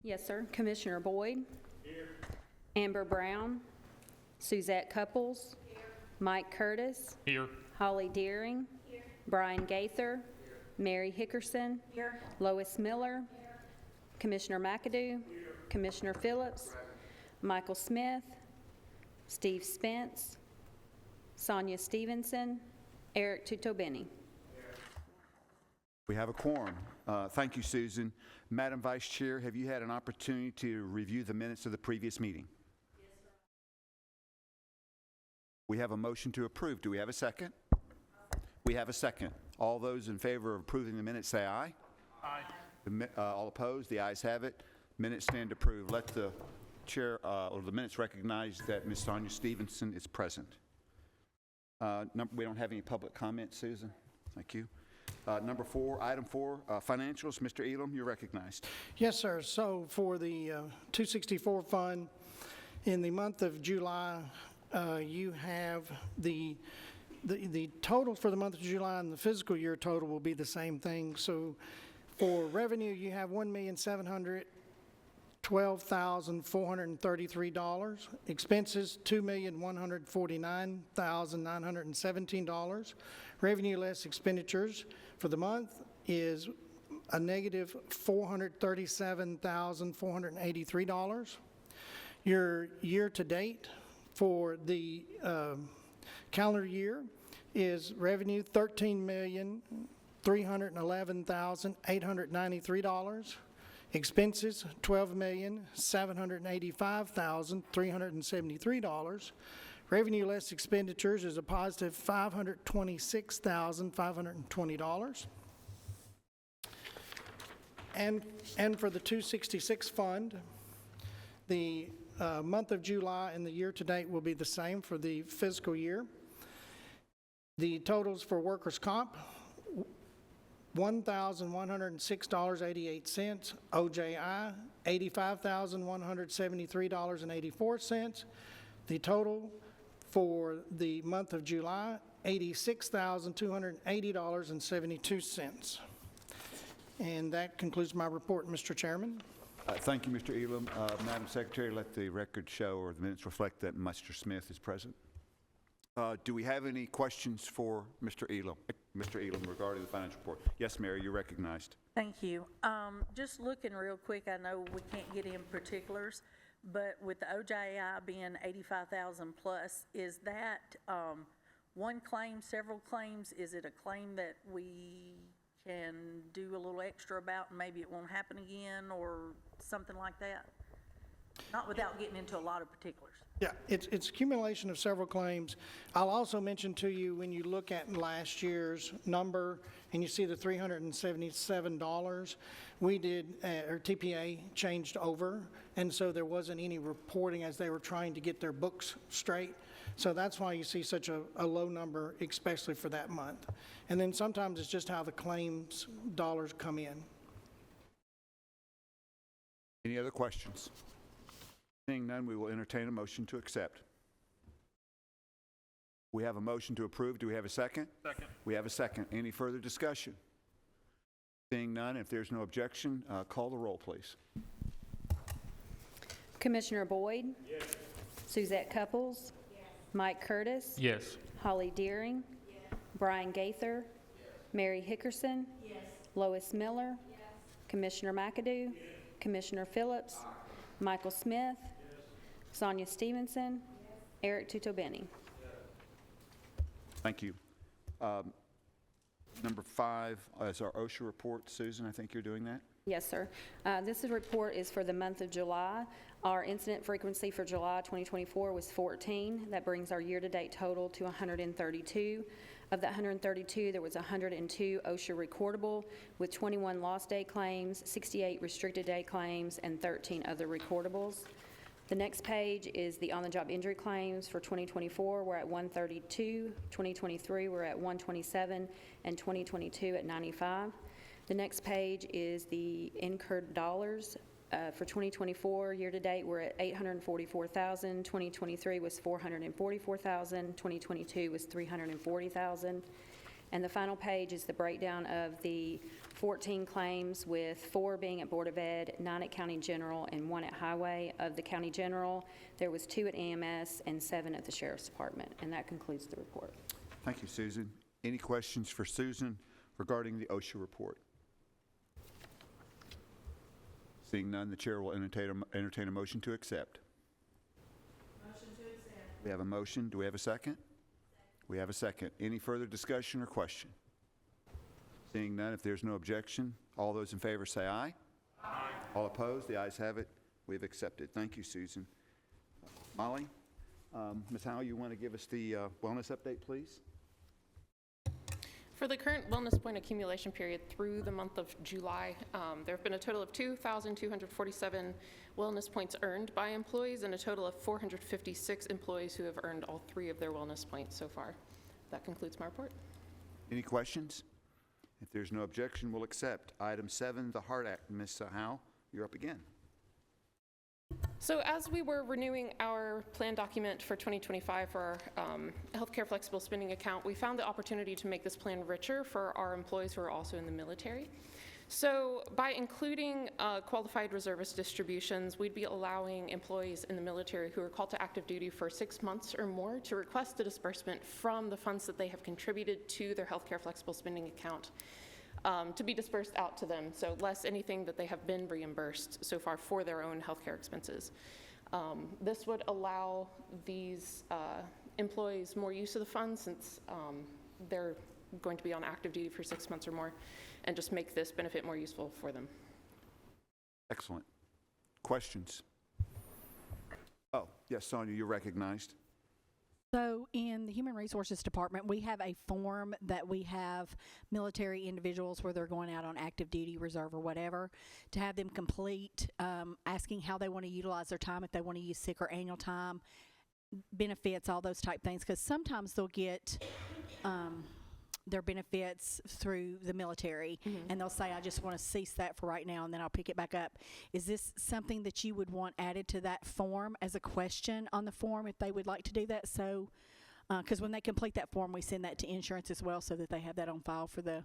Yes, sir. Commissioner Boyd. Here. Amber Brown. Suzette Couples. Here. Mike Curtis. Here. Holly Deering. Here. Brian Gaither. Here. Mary Hickerson. Here. Lois Miller. Here. Commissioner McAdoo. Here. Commissioner Phillips. Present. Michael Smith. Steve Spence. Sonia Stevenson. Eric Tutobeni. We have a quorum. Thank you, Susan. Madam Vice Chair, have you had an opportunity to review the minutes of the previous meeting? Yes, sir. We have a motion to approve. Do we have a second? We have a second. All those in favor of approving the minutes say aye. Aye. All opposed? The ayes have it. Minutes stand approved. Let the chair or the minutes recognize that Ms. Sonia Stevenson is present. We don't have any public comments, Susan. Thank you. Number 4, item 4, financials. Mr. Elam, you're recognized. Yes, sir. So for the 264 fund, in the month of July, you have the total for the month of July, and the fiscal year total will be the same thing. So for revenue, you have $1,712,433. Expenses, $2,149,917. Revenue less expenditures for the month is a negative $437,483. Your year-to-date for the calendar year is revenue $13,311,893. Expenses $12,785,373. Revenue less expenditures is a positive $526,520. And for the 266 fund, the month of July and the year-to-date will be the same for the fiscal year. The totals for workers' comp, $1,106.88. OJI, $85,173.84. The total for the month of July, $86,280.72. And that concludes my report, Mr. Chairman. Thank you, Mr. Elam. Madam Secretary, let the record show or the minutes reflect that Mr. Smith is present. Do we have any questions for Mr. Elam? Mr. Elam, regarding the financial report. Yes, Mary, you're recognized. Thank you. Just looking real quick, I know we can't get in particulars, but with the OJI being 85,000 plus, is that one claim, several claims? Is it a claim that we can do a little extra about and maybe it won't happen again or something like that? Not without getting into a lot of particulars. Yeah, it's accumulation of several claims. I'll also mention to you, when you look at last year's number and you see the $377, we did, or TPA changed over, and so there wasn't any reporting as they were trying to get their books straight. So that's why you see such a low number, especially for that month. And then sometimes it's just how the claims dollars come in. Any other questions? Seeing none, we will entertain a motion to accept. We have a motion to approve. Do we have a second? Second. We have a second. Any further discussion? Seeing none, if there's no objection, call the roll, please. Commissioner Boyd. Yes. Suzette Couples. Yes. Mike Curtis. Yes. Holly Deering. Yes. Brian Gaither. Yes. Mary Hickerson. Yes. Lois Miller. Yes. Commissioner McAdoo. Yes. Commissioner Phillips. Aye. Michael Smith. Yes. Sonia Stevenson. Yes. Eric Tutobeni. Yes. Thank you. Number 5 is our OSHA report. Susan, I think you're doing that? Yes, sir. This report is for the month of July. Our incident frequency for July 2024 was 14. That brings our year-to-date total to 132. Of that 132, there was 102 OSHA recordable, with 21 lost day claims, 68 restricted day claims, and 13 other recordables. The next page is the on-the-job injury claims for 2024. We're at 132. 2023, we're at 127, and 2022 at 95. The next page is the incurred dollars. For 2024, year-to-date, we're at $844,000. 2023 was $444,000. 2022 was $340,000. And the final page is the breakdown of the 14 claims, with 4 being at Board of Ed, 9 at County General, and 1 at Highway. Of the County General, there was 2 at EMS and 7 at the Sheriff's Department. And that concludes the report. Thank you, Susan. Any questions for Susan regarding the OSHA report? Seeing none, the chair will entertain a motion to accept. Motion to accept. We have a motion. Do we have a second? We have a second. Any further discussion or question? Seeing none, if there's no objection, all those in favor say aye. Aye. All opposed? The ayes have it. We have accepted. Thank you, Susan. Molly, Ms. Howell, you want to give us the wellness update, please? For the current wellness point accumulation period through the month of July, there have been a total of 2,247 wellness points earned by employees and a total of 456 employees who have earned all 3 of their wellness points so far. That concludes my report. Any questions? If there's no objection, we'll accept. Item 7, the HEART Act. Ms. Howell, you're up again. So as we were renewing our plan document for 2025 for our healthcare flexible spending account, we found the opportunity to make this plan richer for our employees who are also in the military. So by including qualified reservist distributions, we'd be allowing employees in the military who are called to active duty for 6 months or more to request a disbursement from the funds that they have contributed to their healthcare flexible spending account to be dispersed out to them, so less anything that they have been reimbursed so far for their own healthcare expenses. This would allow these employees more use of the funds since they're going to be on active duty for 6 months or more, and just make this benefit more useful for them. Excellent. Questions? Oh, yes, Sonia, you're recognized. So in the Human Resources Department, we have a form that we have military individuals where they're going out on active duty, reserve, or whatever, to have them complete, asking how they want to utilize their time, if they want to use sick or annual time, benefits, all those type things, because sometimes they'll get their benefits through the military, and they'll say, I just want to cease that for right now, and then I'll pick it back up. Is this something that you would want added to that form as a question on the form if they would like to do that? So, because when they complete that form, we send that to insurance as well so that they have that on file for the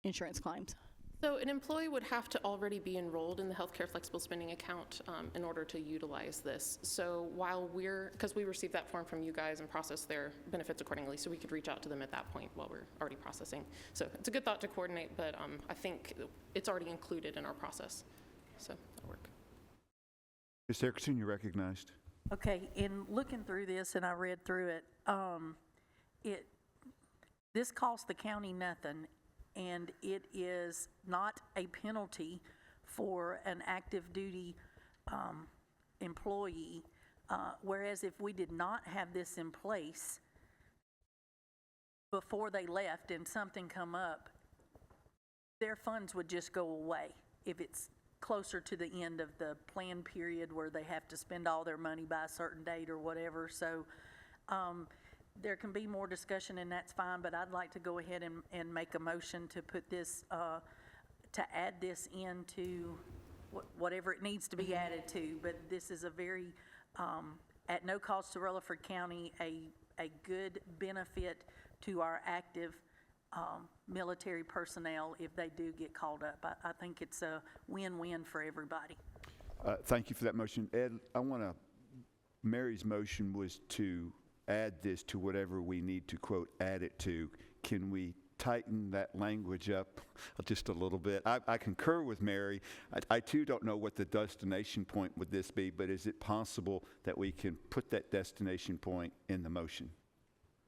insurance claims. So an employee would have to already be enrolled in the healthcare flexible spending account in order to utilize this. So while because we received that form from you guys and processed their benefits accordingly, so we could reach out to them at that point while we're already processing. So it's a good thought to coordinate, but I think it's already included in our process. So that'll work. Ms. Dickerson, you're recognized. Okay, in looking through this, and I read through it, this costs the county nothing, and it is not a penalty for an active duty employee, whereas if we did not have this in place before they left and something come up, their funds would just go away if it's closer to the end of the plan period where they have to spend all their money by a certain date or whatever. So there can be more discussion, and that's fine, but I'd like to go ahead and make a motion to put this, to add this into whatever it needs to be added to. But this is a very, at no cost to Rutherford County, a good benefit to our active military personnel if they do get called up. I think it's a win-win for everybody. Thank you for that motion. Ed, Mary's motion was to add this to whatever we need to, quote, add it to. Can we tighten that language up just a little bit? I concur with Mary. I too don't know what the destination point would this be, but is it possible that we can put that destination point in the motion?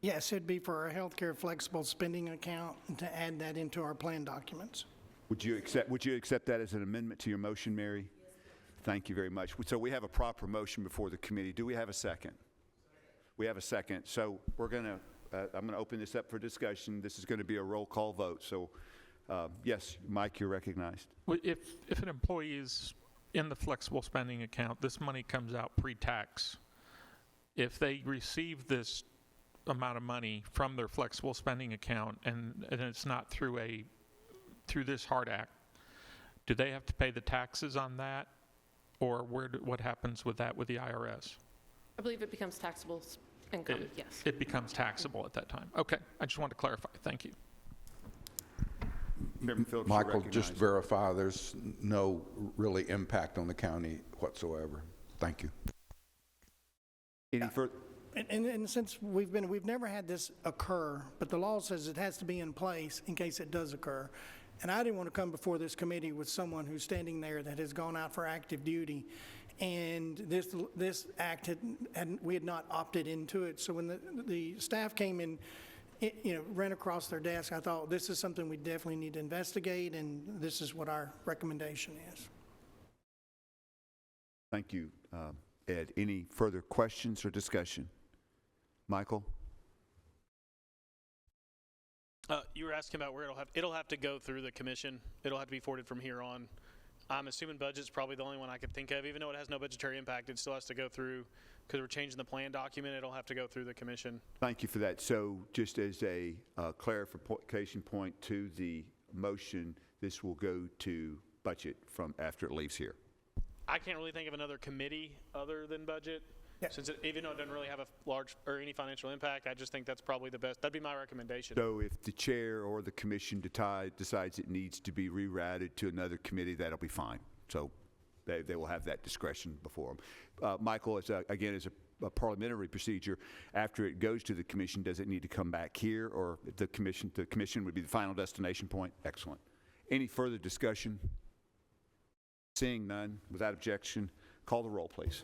Yes, it'd be for our healthcare flexible spending account and to add that into our plan documents. Would you accept that as an amendment to your motion, Mary? Yes. Thank you very much. So we have a proper motion before the committee. Do we have a second? We have a second. So we're going to, I'm going to open this up for discussion. This is going to be a roll call vote. So yes, Mike, you're recognized. Well, if an employee is in the flexible spending account, this money comes out pre-tax. If they receive this amount of money from their flexible spending account and it's not through this HEART Act, do they have to pay the taxes on that, or what happens with that with the IRS? I believe it becomes taxable income, yes. It becomes taxable at that time. Okay, I just wanted to clarify. Thank you. Chairman Phillips, you're Michael, just recognized. verify there's no really impact on the county whatsoever. Thank you. Any further? And since we've never had this occur, but the law says it has to be in place in case it does occur. And I didn't want to come before this committee with someone who's standing there that has gone out for active duty. And this act we had not opted into it. So when the staff came in, ran across their desk, I thought this is something we definitely need to investigate, and this is what our recommendation is. Thank you, Ed. Any further questions or discussion? Michael? You were asking about where it'll have to go through the commission. It'll have to be forwarded from here on. I'm assuming budget's probably the only one I could think of. Even though it has no budgetary impact, it still has to go through, because we're changing the plan document, it'll have to go through the commission. Thank you for that. So just as a clarification point to the motion, this will go to budget from after it leaves here. I can't really think of another committee other than budget. Yeah. Since even though it doesn't really have a large or any financial impact, I just think that's probably the best. That'd be my recommendation. So if the chair or the commission decides it needs to be rerouted to another committee, that'll be fine. So they will have that discretion before them. Michael, again, as a parliamentary procedure, after it goes to the commission, does it need to come back here, or the commission would be the final destination point? Excellent. Any further discussion? Seeing none, without objection, call the roll, please.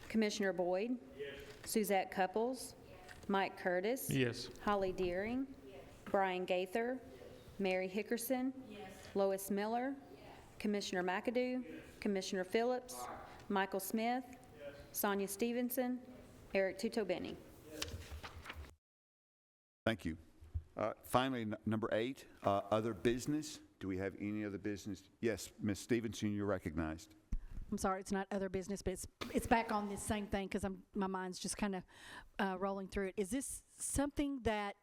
Commissioner Boyd? Yes. Suzette Couples? Yes. Mike Curtis? Yes. Holly Deering? Yes. Brian Gaither? Yes. Mary Hickerson? Yes. Lois Miller? Yes. Commissioner McAdoo? Yes. Commissioner Phillips? Aye. Michael Smith? Yes. Sonia Stevenson? Yes. Eric Tutobeni? Yes. Thank you. Finally, number 8, other business. Do we have any other business? Yes, Ms. Stevenson, you're recognized. I'm sorry, it's not other business, but it's back on this same thing because my mind's just kind of rolling through it. Is this something that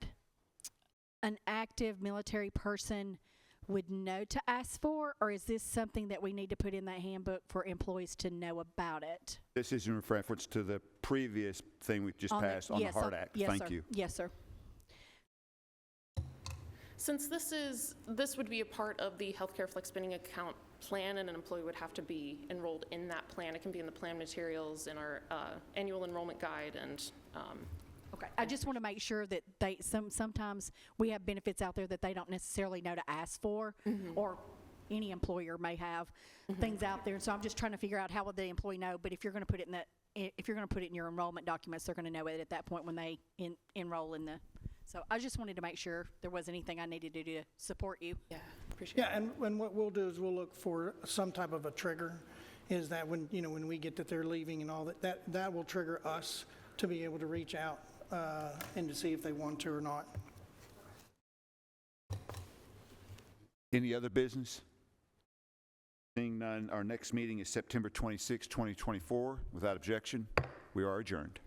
an active military person would know to ask for, or is this something that we need to put in that handbook for employees to know about it? This is in reference to the previous thing we just passed on the HART Act. Yes, Thank sir. you. Yes, sir. Since this would be a part of the healthcare flex spending account plan, and an employee would have to be enrolled in that plan. It can be in the plan materials, in our annual enrollment guide, and Okay. I just want to make sure that sometimes we have benefits out there that they don't necessarily know to ask for, or any employer may have things out there. So I'm just trying to figure out how would the employee know. But if you're going to put it in your enrollment documents, they're going to know it at that point when they enroll in the. So I just wanted to make sure there was anything I needed to do to support you. yeah, appreciate it. Yeah, and what we'll do is we'll look for some type of a trigger, is that when we get that they're leaving and all that will trigger us to be able to reach out and to see if they want to or not. Any other business? Seeing none, our next meeting is September 26, 2024. Without objection, we are adjourned.